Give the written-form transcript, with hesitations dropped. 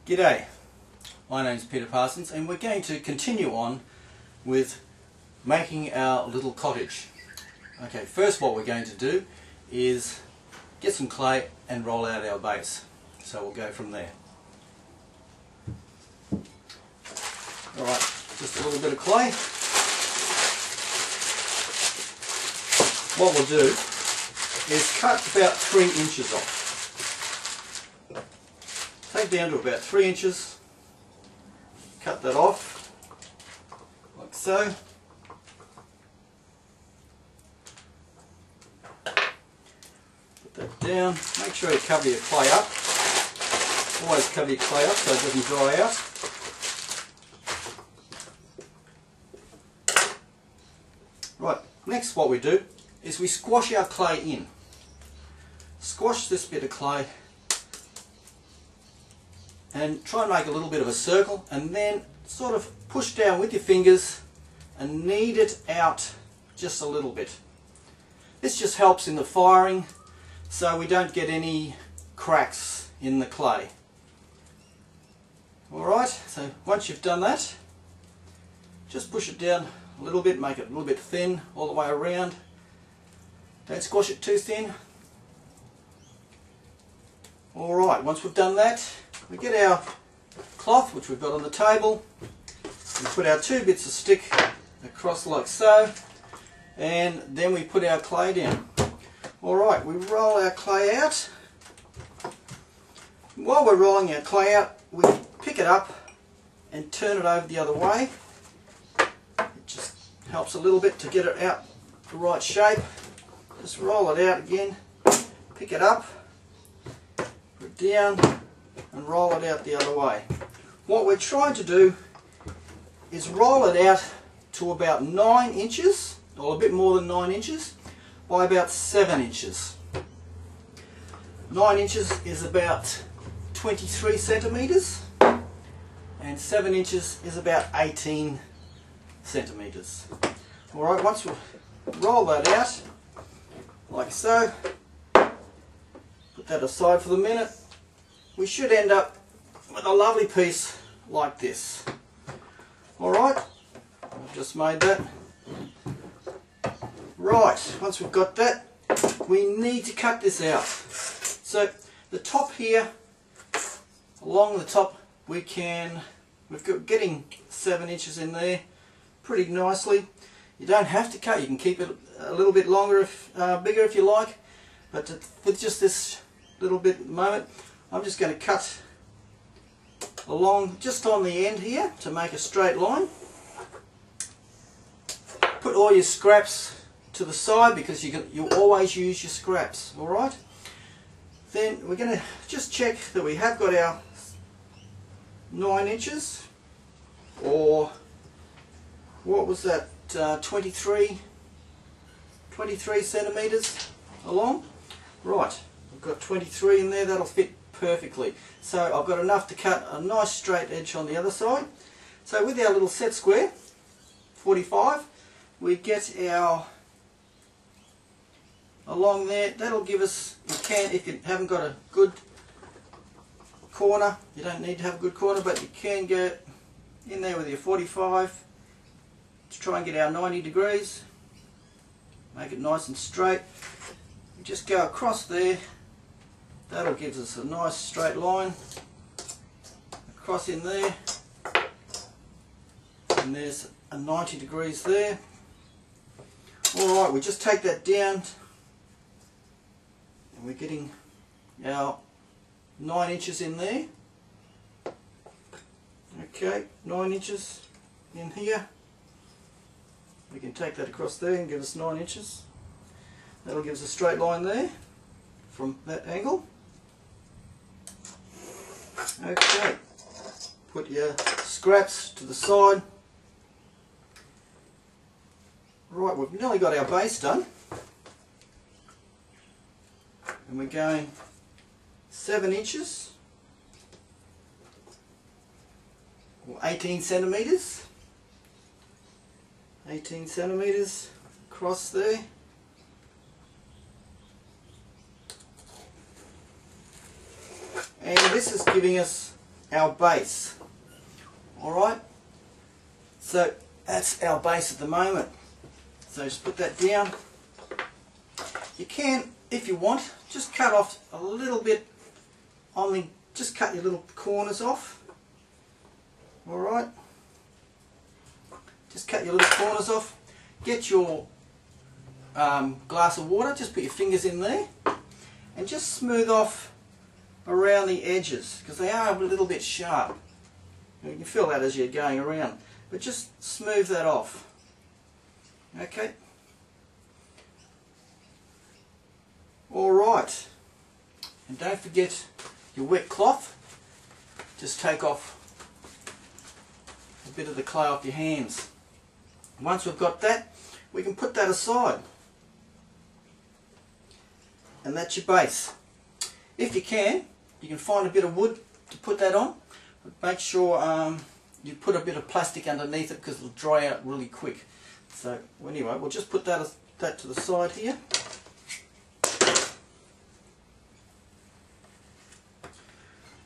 G'day, my name's Peter Parsons and we're going to continue on with making our little cottage. Okay, first what we're going to do is get some clay and roll out our base. So we'll go from there. Alright, just a little bit of clay. What we'll do is cut about 3 inches off. Take down to about 3 inches, cut that off, like so. Put that down, make sure you cover your clay up. Always cover your clay up so it doesn't dry out. Right, next what we do is we squash our clay in. Squash this bit of clay and try and make a little bit of a circle, and then sort of push down with your fingers and knead it out just a little bit. This just helps in the firing so we don't get any cracks in the clay. Alright, so once you've done that, just push it down a little bit, make it a little bit thin all the way around. Don't squash it too thin. Alright, once we've done that, we get our cloth which we've got on the table, we put our 2 bits of stick across like so, and then we put our clay down. Alright, we roll our clay out. While we're rolling our clay out, we pick it up and turn it over the other way. It just helps a little bit to get it out the right shape. Just roll it out again, pick it up, put it down, and roll it out the other way. What we're trying to do is roll it out to about 9 inches, or a bit more than 9 inches, by about 7 inches. 9 inches is about 23 centimetres, and 7 inches is about 18 centimetres. Alright, once we roll that out, like so, put that aside for the minute, we should end up with a lovely piece like this. Alright, I've just made that. Right, once we've got that, we need to cut this out. So the top here, along the top, we're getting 7 inches in there pretty nicely. You don't have to cut, you can keep it a little bit longer, bigger if you like, but with just this little bit at the moment, I'm just going to cut along just on the end here to make a straight line. Put all your scraps to the side because you always use your scraps, alright? Then we're going to just check that we have got our 9 inches, or what was that, 23 centimetres along. Right, we've got 23 in there, that'll fit perfectly. So I've got enough to cut a nice straight edge on the other side. So with our little set square, 45, we get our, along there, that'll give us, you can, if you haven't got a good corner, you don't need to have a good corner, but you can go in there with your 45 to try and get our 90 degrees, make it nice and straight. You just go across there, that'll give us a nice straight line across in there, and there's a 90 degrees there. Alright, we just take that down and we're getting our 9 inches in there. Okay, 9 inches in here. We can take that across there and give us 9 inches. That'll give us a straight line there from that angle. Okay, put your scraps to the side. Right, we've nearly got our base done. And we're going 7 inches, or 18 centimetres. 18 centimetres across there. And this is giving us our base. Alright, so that's our base at the moment. So just put that down. You can, if you want, just cut off a little bit on the, just cut your little corners off. Alright, just cut your little corners off. Get your glass of water, just put your fingers in there and just smooth off around the edges because they are a little bit sharp. You can feel that as you're going around, but just smooth that off. Okay. Alright, and don't forget your wet cloth. Just take off a bit of the clay off your hands. Once we've got that, we can put that aside. And that's your base. If you can find a bit of wood to put that on. But make sure you put a bit of plastic underneath it because it'll dry out really quick. So anyway, we'll just put that to the side here.